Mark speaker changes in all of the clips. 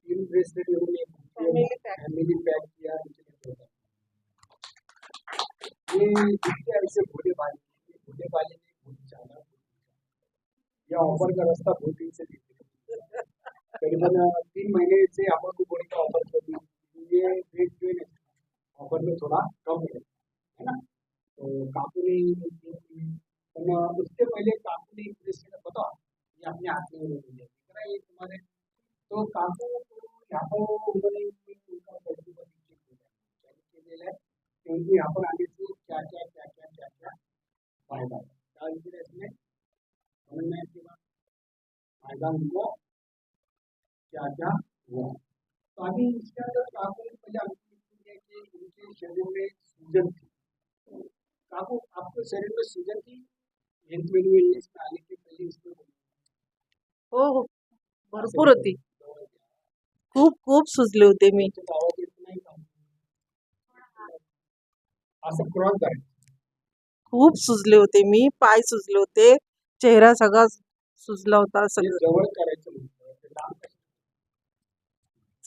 Speaker 1: तीन bracelet family पैक KIA. ये दिखते ऐसे भोले भाले ने बहुत ज्यादा या ऑफर का रास्ता बहुत दिन से करीबन 3 महीने से आपण को बोली का ऑफर कर दी। ये रेट जो है ऑफर में थोड़ा कम है ना। तो काकू ने उसके पहले काकू ने ब्रेसलेट पता ये अपने हाथ में ले लिया ये तुम्हारे। तो काकू यहाँ पर उन्होंने उनका क्योंकि यहाँ पर आने से क्या क्या फायदा है इसमें समझ में आपकी बात फायदा हुआ क्या क्या हुआ। तो अभी इसके अंदर काकू ने पहले है कि उनके शरीर में सूजन थी। काकू आपके शरीर में सूजन थी हेल्थ वेलनेस में आने के पहले इसमें
Speaker 2: हो भरपूर होती। खूप खूप सुजले होते मी।
Speaker 1: असं क्रॉस करायचं
Speaker 2: खूप सुजले होते मी, पाय सुजले होते, चेहरा सगळा सुजला होता सगळं।
Speaker 1: जवळ करायचं म्हणतो ते लांब करायचं.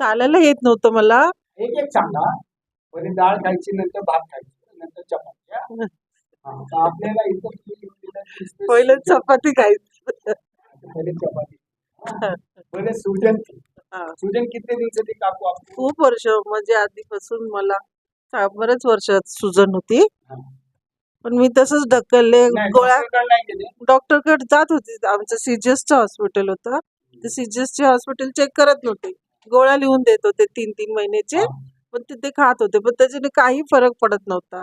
Speaker 2: चालायला येत नव्हतं मला।
Speaker 1: एक सांगा पहिले डाळ खायची नंतर भात खायची नंतर चपाती तर आपल्याला इथं
Speaker 2: पहिले चपाती खायची
Speaker 1: पहिले चपाती पहिले सूजन थी सूजन कितने दिन से थी काकू आपको?
Speaker 2: खूप वर्ष म्हणजे आधीपासून मला बरेच वर्ष सूजन होती पण मी तसंच ढकलले गोळ्या डॉक्टरकडे जात होती। आमचं सीजीएसचं हॉस्पिटल होतं ते सीजीएसचे हॉस्पिटल चेक करत नव्हते गोळ्या लिहून देत होते 3-3 महिन्याचे पण ते खात होते पण त्याच्याने काही फरक पडत नव्हता।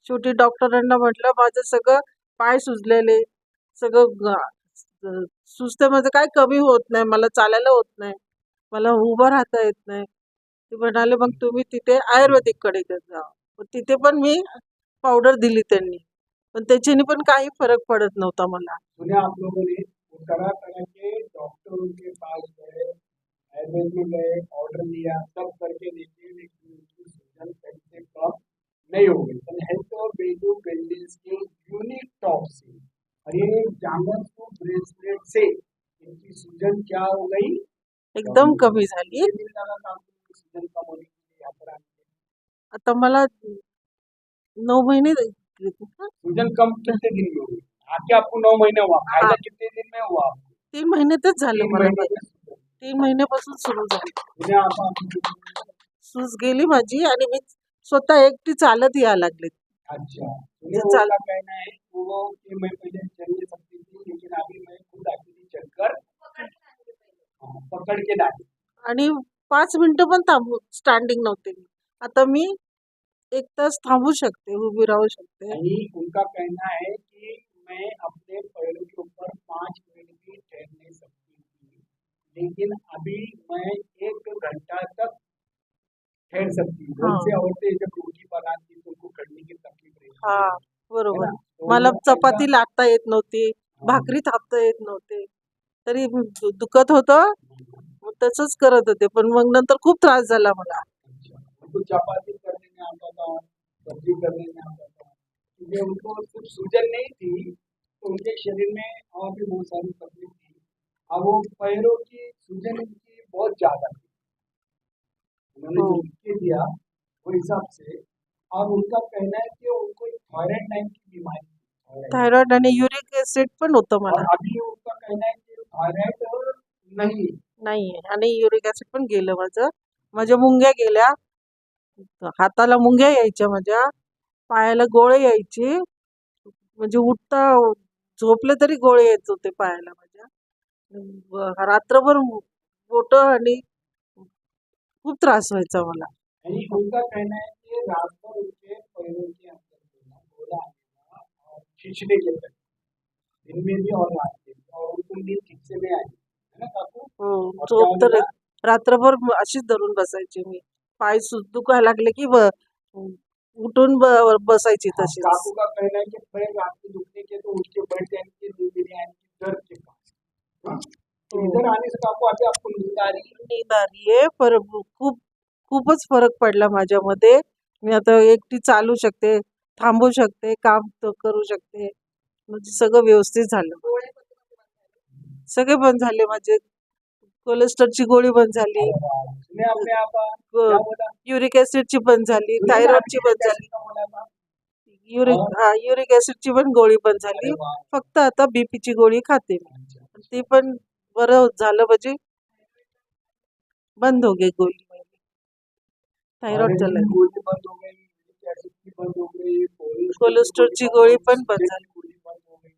Speaker 2: शेवटी डॉक्टरांना म्हटलं माझं सगळं पाय सुजलेले सगळं सुजते माझं काही कमी होत नाही मला चालायला होत नाही मला उभं राहता येत नाही। ते म्हणाले मग तुम्ही तिथे आयुर्वेदिककडे जा तिथे पण मी पावडर दिली त्यांनी पण त्याच्याने पण काही फरक पडत नव्हता मला।
Speaker 1: आप लोगों ने तरह तरह के डॉक्टरों के पास गए आयुर्वेद में गए ऑर्डर लिया सब करके देखिए लेकिन उनकी सूजन कैसे कम नहीं हो गई। हेल्थ और वेलू वेलनेस के यूनिक टॉप से और ये जामन ब्रेसलेट से इनकी सूजन क्या हो गई
Speaker 2: एकदम कमी झाली।
Speaker 1: सूजन कम होने के लिए
Speaker 2: आता मला 9 महीने
Speaker 1: सूजन कम कितने दिन में हुई? आके आपको 9 महीने हुआ फायदा कितने दिन में हुआ आपको?
Speaker 2: 3 महिन्यातच झालं मला 3 महिन्यापासून सुरू झाली सूज गेली माझी आणि मी स्वतः एकटी चालत यायला लागले।
Speaker 1: अच्छा चाला कहना है वो कि मैं पहले चल नहीं सकती थी लेकिन अभी मैं खुद अकेली चलकर पकड़ के लाई
Speaker 2: आणि 5 मिनिटं पण थांबू स्टँडिंग नव्हते मी आता मी 1 तास थांबू शकते उभी राहू शकते।
Speaker 1: उनका कहना है कि मैं अपने पैरों के ऊपर 5 मिनट भी ठहर नहीं सकती थी लेकिन अभी मैं 1 घंटा तक ठहर सकती हूँ। बहुत से औरतें जब रोटी बनाती तो उनको खड़ने की तकलीफ रहती
Speaker 2: बरोबर मला चपाती लाटता येत नव्हती भाकरी थापता येत नव्हते तरी दुखत होतं तसंच करत होते पण मग नंतर खूप त्रास झाला मला।
Speaker 1: चपाती करने में आता था सब्जी करने में आता था क्योंकि उनको सिर्फ सूजन नहीं थी तो उनके शरीर में और भी बहुत सारी तकलीफ थी। अब वो पैरों की सूजन उनकी बहुत ज्यादा थी उन्होंने जो लिख के दिया वो हिसाब से और उनका कहना है कि उनको थायराइड नाम की बीमारी
Speaker 2: थायराइड आणि यूरिक एसिड पण होतं मला।
Speaker 1: अभी उनका कहना है कि थायराइड
Speaker 2: नाही आणि यूरिक एसिड पण गेलं माझं माझ्या मुंग्या गेल्या हाताला मुंग्या यायच्या माझ्या पायाला गोळे यायचे म्हणजे उठता झोपले तरी गोळे येत होते पायाला माझ्या रात्रभर बोट आणि खूप त्रास व्हायचा मला।
Speaker 1: आणि उनका कहना है कि रात भर उनके पैरों के अंदर गोला और खींचने के तक दिन में भी और रात में और उनको नींद ठीक से नहीं आई है ना काकू?
Speaker 2: झोप तर रात्रभर अशीच धरून बसायची मी पाय दुखायला लागले की उठून बसायची तशीच।
Speaker 1: काकू का कहना है कि पैर रात को दुखने के तो उठ के बैठ जाएंगे नींद नहीं आएगी दर्द के पास तो इधर आने से काकू आगे आपको नींद
Speaker 2: आ रही है पर खूपच फरक पडला माझ्यामध्ये। मी आता एकटी चालू शकते थांबू शकते काम करू शकते म्हणजे सगळं व्यवस्थित झालं सगळे बंद झाले माझे कोलेस्ट्रॉलची गोळी बंद झाली,
Speaker 1: अरे वाह! सुने आपने आप क्या बोला?
Speaker 2: युरिक ऍसिडची बंद झाली,
Speaker 1: सुने ना
Speaker 2: थायरॉइडची
Speaker 1: आपने
Speaker 2: बंद
Speaker 1: क्या
Speaker 2: झाली,
Speaker 1: चीज़ का बोला था?
Speaker 2: युरिक
Speaker 1: और
Speaker 2: युरिक ऍसिडची पण गोळी बंद झाली.
Speaker 1: अरे वाह!
Speaker 2: फक्त आता बीपीची गोळी खाते मी.
Speaker 1: अच्छा,
Speaker 2: ती पण बरं झालं म्हणजे बंद हो गई गोळी मेरी. थायरॉइड
Speaker 1: थायराइड
Speaker 2: चला
Speaker 1: की
Speaker 2: गया.
Speaker 1: गोली बंद हो गई, यूरिक एसिड की बंद हो गई,
Speaker 2: कोलेस्ट्रॉलची
Speaker 1: बंद
Speaker 2: गोळी
Speaker 1: हो गई,
Speaker 2: पण बंद
Speaker 1: सीजन
Speaker 2: झाली.
Speaker 1: की गोली बंद हो गई,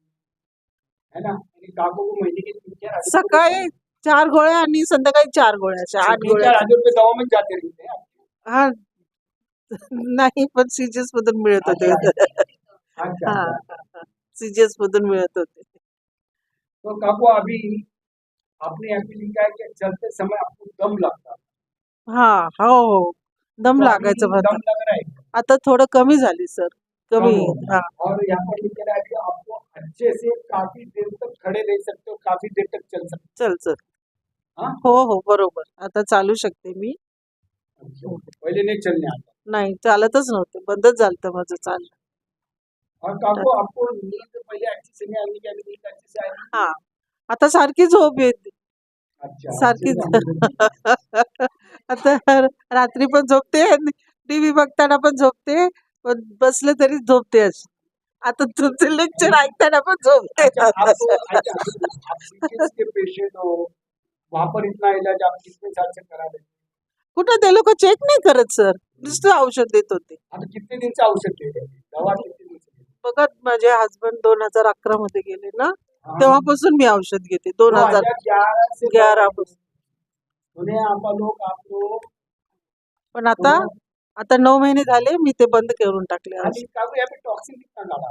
Speaker 1: है ना? आणि काकू को महीने के 3-4 हजार रुपए
Speaker 2: सकाळी 4 गोळ्या आणि संध्याकाळी 4 गोळ्या, अशा 8 गोळ्या.
Speaker 1: 3-4 हजार रुपए दवा में जाते रहते हैं आपके।
Speaker 2: हा. नाही, पण सीजीएस मधून मिळत होते.
Speaker 1: अच्छा अच्छा अच्छा
Speaker 2: हा
Speaker 1: अच्छा।
Speaker 2: सीजीएस मधून मिळत होते.
Speaker 1: तो काकू अभी आपने यहाँ पे लिखा है कि चलते समय आपको दम लगता है,
Speaker 2: हा, हो, दम
Speaker 1: तो अभी
Speaker 2: लागायचं
Speaker 1: दम
Speaker 2: म्हणतात.
Speaker 1: लग रहा है,
Speaker 2: आता थोडं कमी झाली सर,
Speaker 1: कम
Speaker 2: कमी.
Speaker 1: हो गया।
Speaker 2: हा,
Speaker 1: और यहाँ पर लिखा है कि आपको अच्छे से काफी देर तक खड़े रह सकते हो, काफी देर तक चल सकते
Speaker 2: चल चल.
Speaker 1: हो। हाँ
Speaker 2: हो हो, बरोबर. आता चालू शकते मी.
Speaker 1: अच्छा, पहले नहीं चलने आता।
Speaker 2: नाही, चालतच नव्हते, बंदच झालं माझं चालणं.
Speaker 1: और काकू आपको नींद पहले अच्छे से नहीं आनी, क्या नींद अच्छे से आएगी?
Speaker 2: हा, आता सारखी झोप येते,
Speaker 1: अच्छा,
Speaker 2: सारखी.
Speaker 1: अच्छे से आनी।
Speaker 2: आता रात्री पण झोपते, टीव्ही बघताना पण झोपते, पण बसले तरी झोपते अशी. आता तुमचे लेक्चर ऐकताना पण झोपते.
Speaker 1: अच्छा, अच्छा, आप सीरियस के पेशेंट हो, वहाँ पर इतना इलाज आप कितने साल से करा रहे हैं?
Speaker 2: कुठं ते लोक चेक नाही करत सर, नुसतं औषध देत होते.
Speaker 1: आता कितने दिन से औषध ले रहे हैं? दवा कितने दिन से ले रहे
Speaker 2: बघा, माझे हस्बंड 2011 मध्ये गेले ना,
Speaker 1: हैं?
Speaker 2: तेव्हापासून मी औषध घेते.
Speaker 1: 2011 से दवा
Speaker 2: 2011
Speaker 1: ले
Speaker 2: पासून.
Speaker 1: सुने आप लोग, आपको
Speaker 2: पण आता
Speaker 1: तो
Speaker 2: आता 9 महिने झाले मी ते बंद करून टाकले
Speaker 1: अभी
Speaker 2: औषध.
Speaker 1: काकू यहाँ पे टॉक्सिन कितना डाला?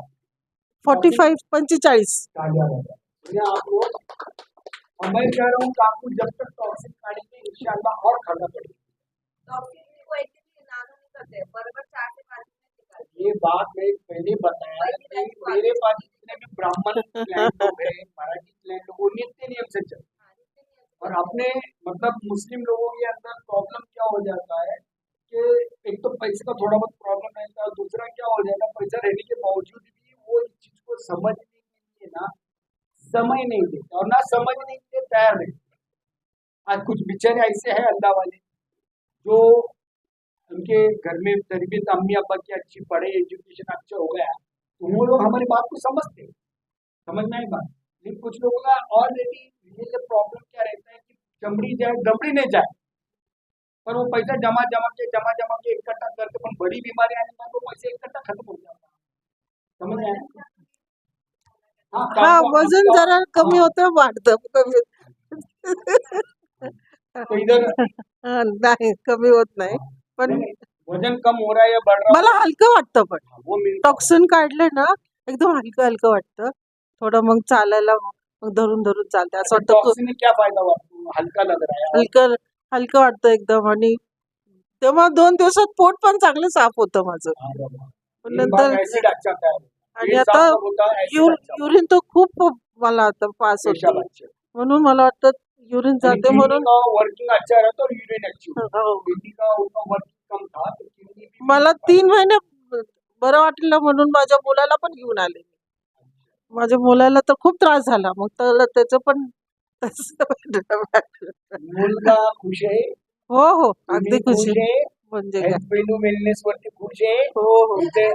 Speaker 2: 45 45.
Speaker 1: डाला रहता है। सुने आप लोग, और मैं कह रहा हूँ काकू जब तक टॉक्सिन काटेंगे इंशाल्लाह और खड़ा पड़ेगा। ये बात मैं पहले बताया कि मेरे पास जितने भी ब्राह्मण क्लाइंट लोग हैं, मराठी क्लाइंट लोग, वो नित्य नियम से चलते हैं। और अपने मतलब मुस्लिम लोगों के अंदर प्रॉब्लम क्या हो जाता है कि एक तो पैसे का थोड़ा बहुत प्रॉब्लम रहता है, दूसरा क्या हो जाता है, पैसा रहने के बावजूद भी वो इस चीज को समझने के लिए ना समय नहीं देते, और ना समझने के लिए तैयार नहीं। आज कुछ बेचारे ऐसे हैं अल्लाह वाले जो उनके घर में तरबियत अम्मी अब्बा की अच्छी, पढ़े, एजुकेशन अच्छा हो गया, तो वो लोग हमारी बात को समझते हैं, समझना है बात। लेकिन कुछ लोगों का ऑलरेडी ये प्रॉब्लम क्या रहता है कि चमड़ी जाए दमड़ी नहीं जाए, पर वो पैसा जमा जमा के इकट्ठा करते, पण बड़ी बीमारी आने पर वो पैसे इकट्ठा खत्म हो जाता है, समझ में आया? हाँ
Speaker 2: हा,
Speaker 1: काकू
Speaker 2: वजन
Speaker 1: आपका,
Speaker 2: जरा कमी
Speaker 1: हाँ
Speaker 2: होतं, वाढतं कमी.
Speaker 1: तो इधर
Speaker 2: नाही, कमी होत नाही,
Speaker 1: हाँ,
Speaker 2: पण
Speaker 1: नहीं, वजन कम हो रहा है या बढ़ रहा
Speaker 2: मला
Speaker 1: है
Speaker 2: हलकं वाटतं. पण
Speaker 1: वो मिलता है।
Speaker 2: टॉक्सिन काढलं ना, एकदम हलकं हलकं वाटतं. थोडं मग चालायला मग धरून धरून चालते, असं
Speaker 1: अच्छा,
Speaker 2: वाटतं
Speaker 1: टॉक्सिन में क्या फायदा हुआ आपको? हल्का लग रहा है और
Speaker 2: हलकं हलकं वाटतं एकदम. आणि तेव्हा 2 दिवसात पोट पण चांगलं साफ होतं माझं.
Speaker 1: हाँ, बाबा।
Speaker 2: पण
Speaker 1: तीन बार
Speaker 2: नंतर
Speaker 1: एसिड अच्छा था,
Speaker 2: आणि
Speaker 1: पेट
Speaker 2: आता
Speaker 1: साफ कब होता है, एसिड अच्छा होता
Speaker 2: युरिन तो खूप मला आता पास
Speaker 1: है, पेशाब
Speaker 2: होते,
Speaker 1: अच्छे।
Speaker 2: म्हणून मला वाटतं युरिन
Speaker 1: यानी
Speaker 2: जाते
Speaker 1: किडनी
Speaker 2: म्हणून.
Speaker 1: का वर्किंग अच्छा रहता और यूरिन अच्छी होती।
Speaker 2: हो.
Speaker 1: किडनी का उनका वर्किंग कम था तो किडनी भी
Speaker 2: मला
Speaker 1: वीक
Speaker 2: 3 महिने बरं वाटलं म्हणून माझ्या मुलाला पण घेऊन आले. माझ्या मुलाला तर खूप त्रास झाला, मग त्याचं पण तसं वाटलं.
Speaker 1: मुलगा खुश आहे,
Speaker 2: हो हो,
Speaker 1: तुम्ही
Speaker 2: अगदी खुशी.
Speaker 1: खुश आहे,
Speaker 2: म्हणजे काय.
Speaker 1: हेल्थ पेनू वेलनेस वरती खुश आहे।
Speaker 2: हो हो,
Speaker 1: तुमचे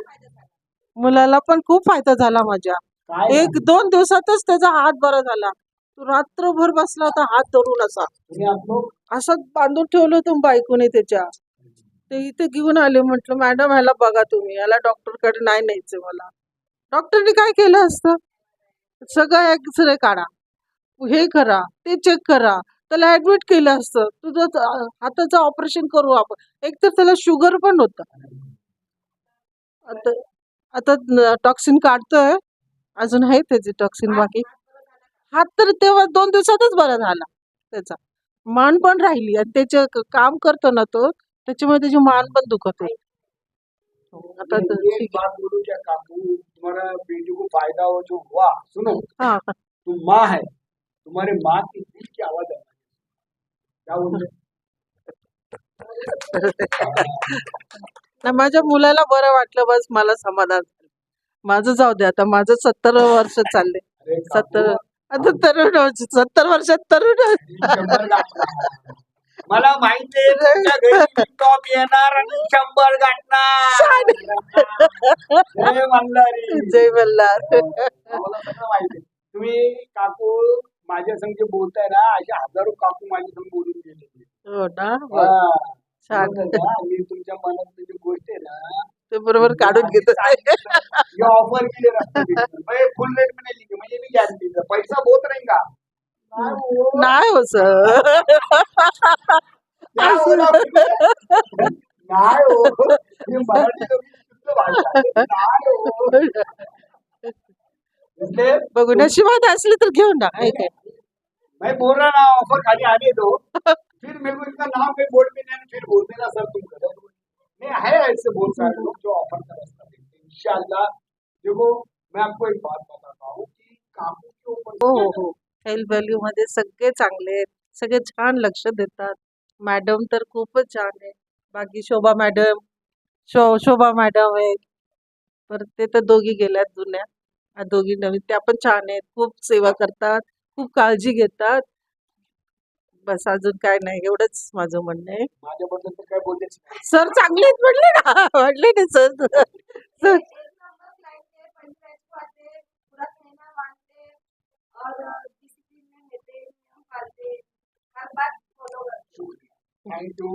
Speaker 2: मुलाला पण खूप फायदा झाला माझ्या.
Speaker 1: काय
Speaker 2: 1-2 दिवसातच त्याचा हात बरा झाला. तो रात्रभर बसला होता हात धरून असा,
Speaker 1: तुम्ही आप
Speaker 2: असं बांधून ठेवलं होतं बायकोने त्याच्या. ते इथे घेऊन आले, म्हटलं मॅडम ह्याला बघा तुम्ही, याला डॉक्टरकडे नाही न्यायचं मला. डॉक्टरने काय केलं असतं, सगळं एक्सरे काढा, हे करा, ते चेक करा, त्याला ऍडमिट केलं असतं. तुझं हाताचं ऑपरेशन करू आपण. एकतर त्याला शुगर पण होतं. आता आता टॉक्सिन काढतोय, अजून आहे त्याचे टॉक्सिन बाकी. हात तर तेव्हा 2 दिवसातच बरा झाला त्याचा. मान पण राहिली, आणि त्याचे काम करतो ना तो, त्याच्यामुळे त्याची मान पण दुखत होती. आता तर
Speaker 1: ये
Speaker 2: ठीक
Speaker 1: बात बोलूं क्या काकू, तुम्हारा बेटी को फायदा हो जो हुआ, सुनो
Speaker 2: आहे. हा,
Speaker 1: तुम माँ है, तुम्हारे माँ की दिल की आवाज है, क्या बोलते
Speaker 2: ना, माझ्या मुलाला बरं वाटलं, बस मला समाधान झालं. माझं जाऊ दे, आता माझं 70 वर्ष चालले.
Speaker 1: अरे
Speaker 2: 70.
Speaker 1: काकू
Speaker 2: आता तरुण 70 वर्षात तरुण
Speaker 1: शंभर गाठणार. मला माहितीये तुमच्या घरी टॉप येणार आणि 100 गाठणार. जय मल्हारी.
Speaker 2: जय मल्हार.
Speaker 1: मला सगळं माहिती. तुम्ही काकू माझ्या संग बोलताय ना, अशा हजारो काकू माझ्या संग बोलून गेले.
Speaker 2: हो ना.
Speaker 1: हा.
Speaker 2: छान.
Speaker 1: बरोबर ना? मी तुमच्या मनातली जी गोष्ट आहे ना,
Speaker 2: ते बरोबर काढून घेत
Speaker 1: ऑफर केले रस्ते फुल रेट मध्ये लिखे म्हणजे मी गॅरंटी पैसा बहुत रहेगा. नाही हो.
Speaker 2: नाही हो सर.
Speaker 1: काय बोला तुम्ही? नाही हो. ही मराठी तर शुद्ध भाषा आहे. नाही हो. इसलिए
Speaker 2: बघू नशिबात असली तर घेऊन टाक. आहे काय?
Speaker 1: मैं बोल रहा ना ऑफर खाली आने दो, फिर मेरे को इनका नाम पे बोर्ड पे नहीं फिर बोलते ना सर तुम करो नहीं है ऐसे बहुत सारे लोग जो ऑफर का रास्ता देखते हैं इंशाल्लाह. देखो मैं आपको एक बात बताता हूँ कि कामों के ऊपर
Speaker 2: हो हो हो. हेल्थ व्हॅल्यू मध्ये सगळे चांगले आहेत, सगळे छान लक्ष देतात. मॅडम तर खूपच छान आहे. बाकी शोभा मॅडम आहेत. परत ते तर दोघी गेल्यात जुन्या, दोघी नवीन त्या पण छान आहेत. खूप सेवा करतात, खूप काळजी घेतात. बस अजून काय नाही, एवढंच माझं म्हणणं आहे.
Speaker 1: माझ्याबद्दल तर काय बोलतेच नाही.
Speaker 2: सर चांगले आहेत म्हणले ना. म्हणले ना सर.
Speaker 1: थँक्यू.